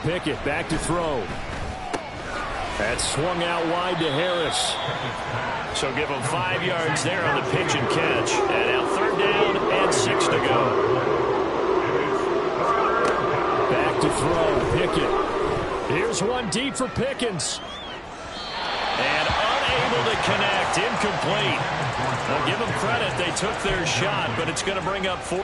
Pickett back to throw. That's swung out wide to Harris. So give him 5 yards there on the pitch and catch. And now 3rd down and 6 to go. Back to throw. Pickett. Here's one deep for Pickens. And unable to connect. Incomplete. Well, give them credit. They took their shot, but it's going to bring up 4.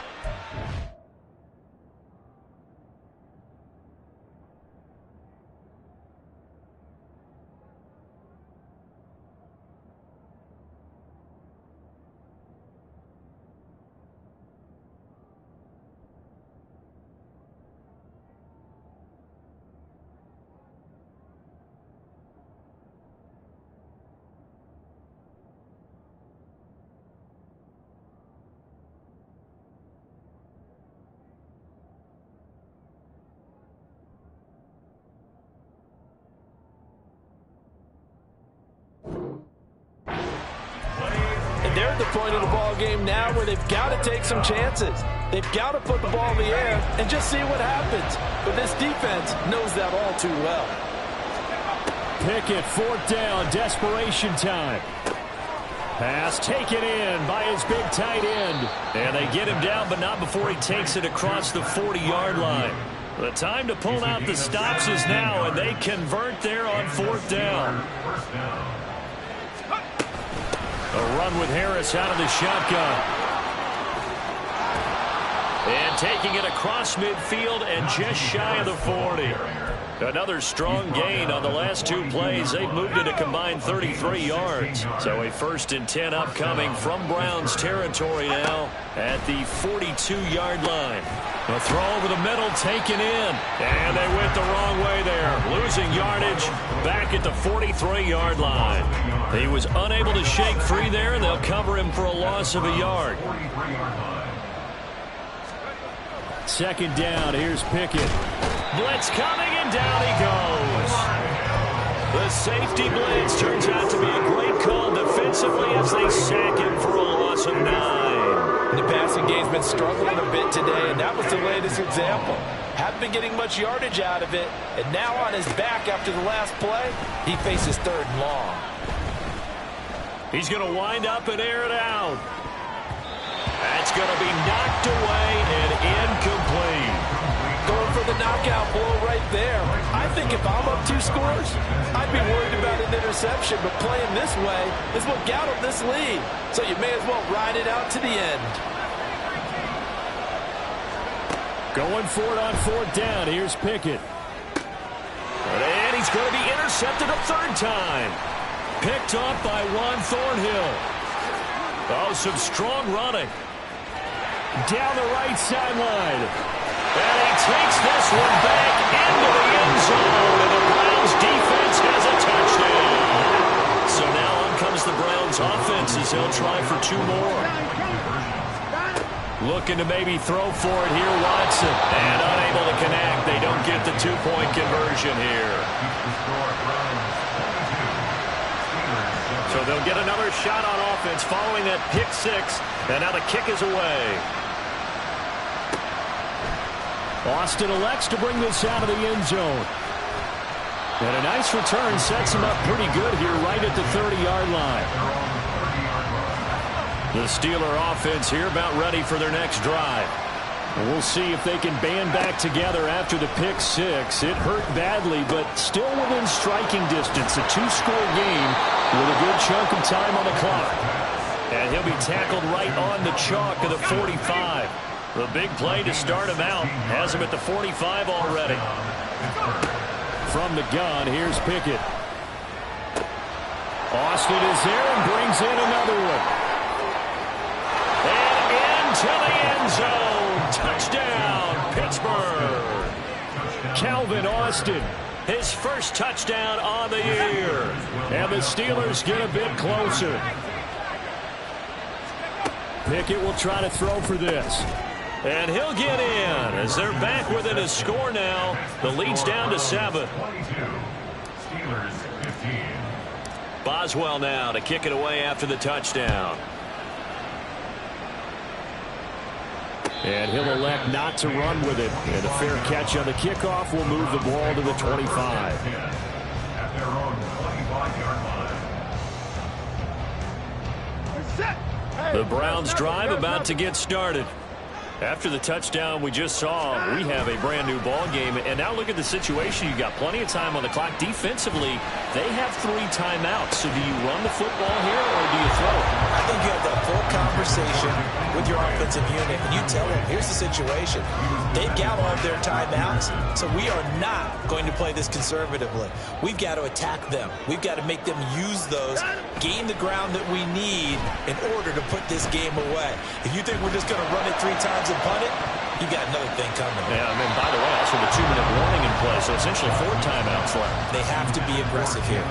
They're at the point of the ball game now where they've got to take some chances. They've got to put the ball in the air and just see what happens. But this defense knows that all too well. Pickett, 4th down, desperation time. Pass taken in by his big tight end. And they get him down, but not before he takes it across the 40-yard line. The time to pull out the stops is now, and they convert there on 4th down. A run with Harris out of the shotgun. And taking it across midfield and just shy of the 40. Another strong gain on the last 2 plays. They've moved it a combined 33 yards. So a 1st and 10 upcoming from Browns territory now at the 42-yard line. A throw over the middle taken in. And they went the wrong way there. Losing yardage back at the 43-yard line. He was unable to shake free there, and they'll cover him for a loss of a yard. 2nd down. Here's Pickett. Blitz coming, and down he goes. The safety blitz turns out to be a great call defensively as they sack him for a loss of 9. The passing game's been struggling a bit today, and that was the latest example. Haven't been getting much yardage out of it, and now on his back after the last play, he faces 3rd and long. He's going to wind up and air it out. That's going to be knocked away and incomplete. Going for the knockout blow right there. I think if I'm up 2 scores, I'd be worried about an interception, but playing this way is what got him this lead. So you may as well ride it out to the end. Going for it on 4th down. Here's Pickett. And he's going to be intercepted a 3rd time. Picked up by Juan Thornhill. Oh, some strong running. Down the right sideline. And he takes this one back into the end zone. And the Browns defense has a touchdown. So now on comes the Browns offense as they'll try for 2 more. Looking to maybe throw for it here, Watson. And unable to connect. They don't get the 2-point conversion here. So they'll get another shot on offense following that pick 6. And now the kick is away. Austin elects to bring this out of the end zone. And a nice return sets him up pretty good here right at the 30-yard line. The Steeler offense here about ready for their next drive. We'll see if they can band back together after the pick 6. It hurt badly, but still within striking distance. A 2-score game with a good chunk of time on the clock. And he'll be tackled right on the chalk of the 45. The big play to start him out has him at the 45 already. From the gun, here's Pickett. Austin is there and brings in another one. And into the end zone. Touchdown, Pittsburgh. Calvin Austin, his first touchdown on the year. And the Steelers get a bit closer. Pickett will try to throw for this. And he'll get in as they're back within a score now. The lead's down to 7. Boswell now to kick it away after the touchdown. And he'll elect not to run with it. And a fair catch on the kickoff will move the ball to the 25. The Browns drive about to get started. After the touchdown we just saw, we have a brand new ball game. And now look at the situation. You got plenty of time on the clock. Defensively, they have 3 timeouts. So do you run the football here or do you throw it? I think you have that full conversation with your offensive unit, and you tell them, here's the situation. They've got all of their timeouts, so we are not going to play this conservatively. We've got to attack them. We've got to make them use those, gain the ground that we need in order to put this game away. If you think we're just going to run it 3 times and punt it, you got another thing coming. Yeah, I mean, by the way, also the 2-minute warning in play, so essentially 4 timeouts left. They have to be aggressive here.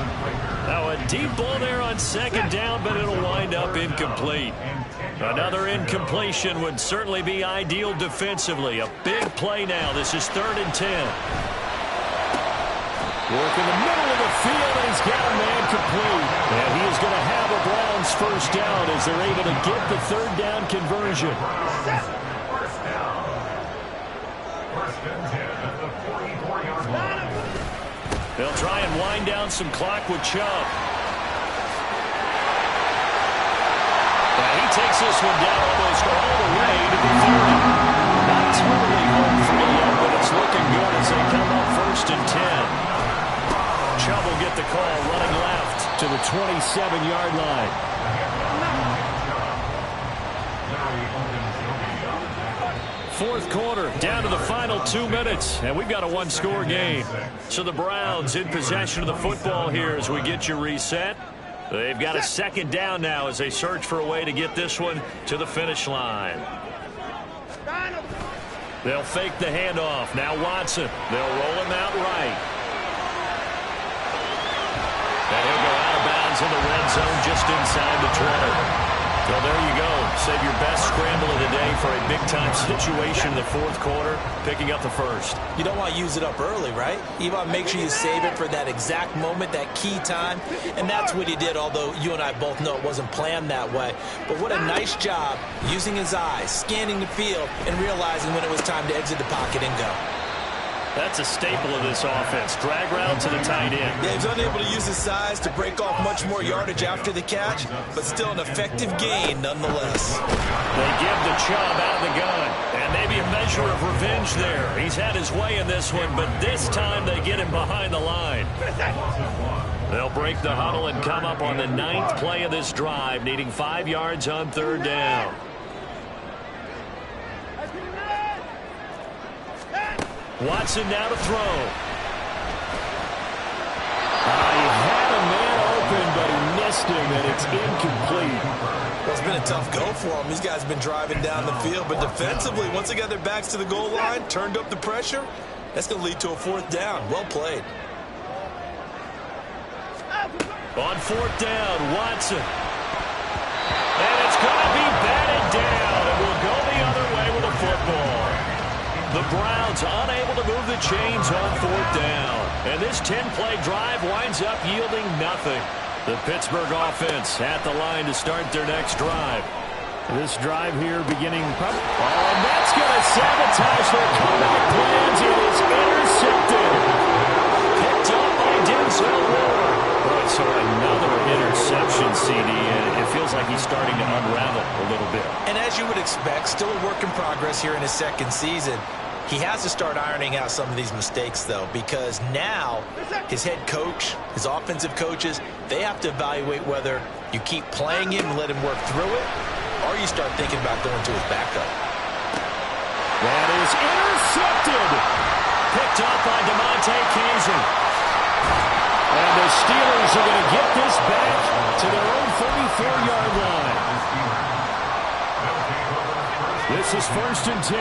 Now a deep ball there on 2nd down, but it'll wind up incomplete. Another incompletion would certainly be ideal defensively. A big play now. This is 3rd and 10. Work in the middle of the field, and he's got a man complete. And he is going to have a Browns first down as they're able to get the 3rd down conversion. They'll try and wind down some clock with Chubb. And he takes this one down almost all the way to the 30. Not totally home free yet, but it's looking good as they come up 1st and 10. Chubb will get the call running left to the 27-yard line. Fourth quarter, down to the final 2 minutes, and we've got a 1-score game. So the Browns in possession of the football here as we get you reset. They've got a 2nd down now as they search for a way to get this one to the finish line. They'll fake the handoff. Now Watson. They'll roll him out right. And he'll go out of bounds in the red zone just inside the 20. Well, there you go. Save your best scramble of the day for a big-time situation in the 4th quarter, picking up the 1st. You don't want to use it up early, right? You want to make sure you save it for that exact moment, that key time, and that's what he did, although you and I both know it wasn't planned that way. But what a nice job using his eyes, scanning the field, and realizing when it was time to exit the pocket and go. That's a staple of this offense. Drag route to the tight end. Yeah, he was unable to use his size to break off much more yardage after the catch, but still an effective gain nonetheless. They give the Chubb out of the gun, and maybe a measure of revenge there. He's had his way in this one, but this time they get him behind the line. They'll break the huddle and come up on the 9th play of this drive, needing 5 yards on 3rd down. Watson now to throw. He had a man open, but he missed him, and it's incomplete. Well, it's been a tough go for them. These guys have been driving down the field, but defensively, once they got their backs to the goal line, turned up the pressure, that's going to lead to a 4th down. Well played. On 4th down, Watson. And it's going to be batted down, and we'll go the other way with the football. The Browns unable to move the chains on 4th down. And this 10-play drive winds up yielding nothing. The Pittsburgh offense at the line to start their next drive. This drive here beginning... and that's going to sabotage their comeback plans. It is intercepted. Picked up by Denzel Ward. Boy, so another interception, CD, and it feels like he's starting to unravel a little bit. And as you would expect, still a work in progress here in his 2nd season. He has to start ironing out some of these mistakes, though, because now his head coach, his offensive coaches, they have to evaluate whether you keep playing him and let him work through it, or you start thinking about going to his backup. That is intercepted. Picked up by DeMonte Kazin. And the Steelers are going to get this back to their own 34-yard line. This is 1st and 10.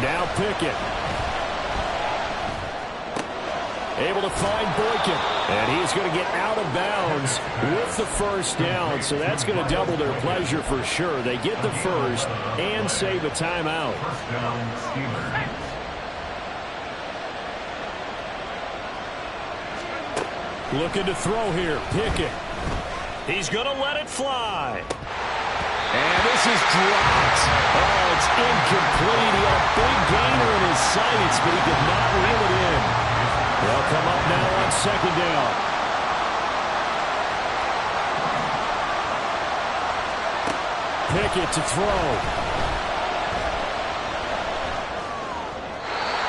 Now Pickett. Able to find Boykin. And he's going to get out of bounds with the 1st down. So that's going to double their pleasure for sure. They get the 1st and save a timeout. Looking to throw here. Pickett. He's going to let it fly. And this is dropped. Oh, it's incomplete. He had a big gainer in his sights, but he could not reel it in. They'll come up now on second down. Pickett to throw.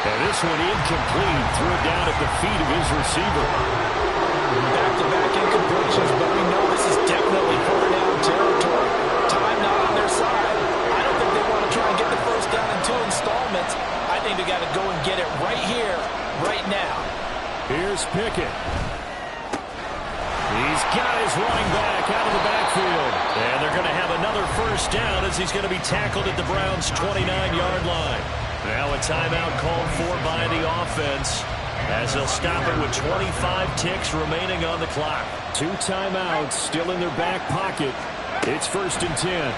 And this one incomplete. Threw it down at the feet of his receiver. Back-to-back incompletions, but we know this is definitely fourth down territory. Time not on their side. I don't think they want to try and get the first down in 2 installments. I think they got to go and get it right here, right now. Here's Pickett. He's got his running back out of the backfield. And they're going to have another first down as he's going to be tackled at the Browns' 29-yard line. Now a timeout called for by the offense as they'll stop it with 25 ticks remaining on the clock. 2 timeouts still in their back pocket. It's 1st and 10.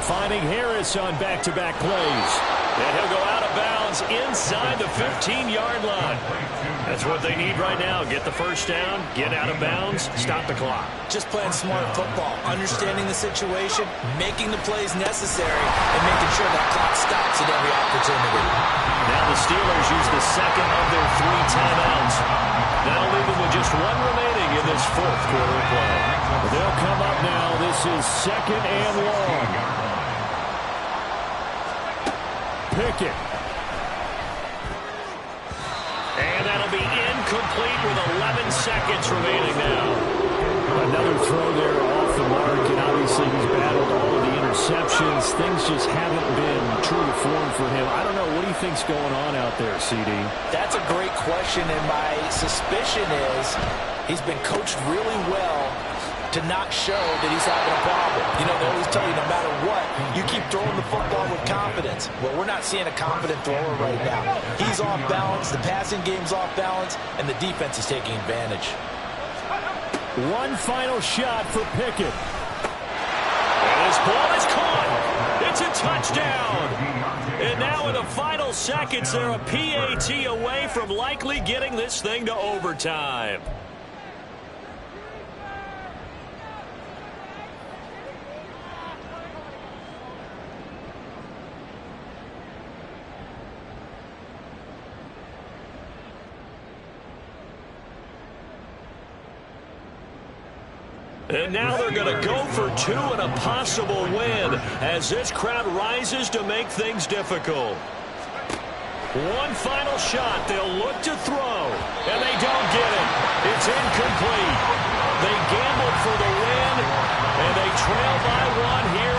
Finding Harris on back-to-back plays. And he'll go out of bounds inside the 15-yard line. That's what they need right now. Get the first down, get out of bounds, stop the clock. Just playing smart football, understanding the situation, making the plays necessary, and making sure that clock stops at every opportunity. Now the Steelers use the second of their 3 timeouts. That'll leave them with just 1 remaining in this 4th quarter play. They'll come up now. This is 2nd and long. Pickett. And that'll be incomplete with 11 seconds remaining now. Another throw there off the mark, and obviously he's battled all of the interceptions. Things just haven't been true to form for him. I don't know. What do you think's going on out there, CD? That's a great question, and my suspicion is he's been coached really well to not show that he's having a problem. You know, they always tell you no matter what, you keep throwing the football with confidence. Well, we're not seeing a confident thrower right now. He's off balance, the passing game's off balance, and the defense is taking advantage. One final shot for Pickett. And his ball is caught. It's a touchdown. And now in the final seconds, they're a PAT away from likely getting this thing to overtime. And now they're going to go for 2 and a possible win as this crowd rises to make things difficult. One final shot. They'll look to throw, and they don't get it. It's incomplete. They gambled for the win, and they trail by 1 here